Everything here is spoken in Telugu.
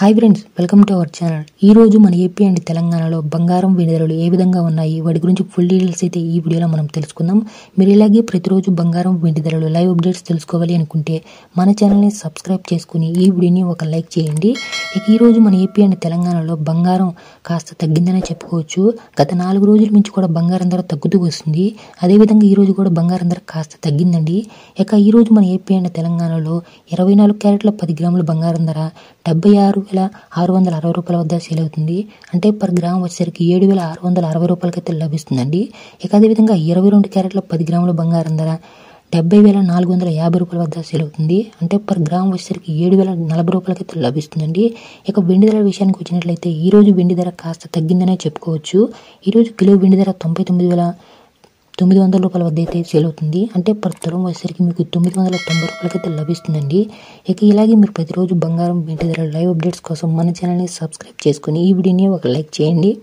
Hi friends, welcome to our channel. ఈ రోజు మన ఏపీ అండ్ తెలంగాణలో బంగారం వెండి ధరలు ఏ విధంగా ఉన్నాయి, వాటి గురించి ఫుల్ డీటెయిల్స్ అయితే ఈ వీడియోలో మనం తెలుసుకుందాం. మీరు ఇలాగే ప్రతిరోజు బంగారం వెండి ధరలు లైవ్ అప్డేట్స్ తెలుసుకోవాలి అనుకుంటే మన ఛానల్ని సబ్స్క్రైబ్ చేసుకుని ఈ వీడియోని ఒక లైక్ చేయండి. ఇక ఈ రోజు మన ఏపీ అండ్ తెలంగాణలో బంగారం కాస్త తగ్గిందనే చెప్పుకోవచ్చు. గత 4 రోజుల నుంచి కూడా బంగారం ధర తగ్గుతూ వస్తుంది. అదేవిధంగా ఈ రోజు కూడా బంగారం ధర కాస్త తగ్గిందండి. ఇక ఈ రోజు మన ఏపీ అండ్ తెలంగాణలో 24 క్యారెట్ల 10 గ్రాముల బంగారం ధర 76,660 రూపాయల వద్ద సేల్ అవుతుంది. అంటే పర్ గ్రామ్ వచ్చేసరికి 7,660 రూపాయలకైతే లభిస్తుందండి. ఇక అదేవిధంగా 22 క్యారెట్ల 10 గ్రాముల బంగారం ధర 70,450 రూపాయల వద్ద సేల్ అవుతుంది. అంటే పర్ గ్రామ్ వచ్చేసరికి 7,040 రూపాయలకైతే లభిస్తుందండి. ఇక వెండి ధర విషయానికి వచ్చినట్లయితే ఈ రోజు వెండి ధర కాస్త తగ్గిందనే చెప్పుకోవచ్చు. ఈరోజు కిలో వెండి ధర 99,900 రూపాయల వద్ద అయితే సేల్ అవుతుంది. అంటే పర్ తులం వచ్చేసరికి మీకు 990 రూపాయలకైతే లభిస్తుందండి. ఇక ఇలాగే మీరు ప్రతిరోజు బంగారం వెండి ధర లైవ్ అప్డేట్స్ కోసం మన ఛానల్ని సబ్స్క్రైబ్ చేసుకుని ఈ వీడియోని ఒక లైక్ చేయండి.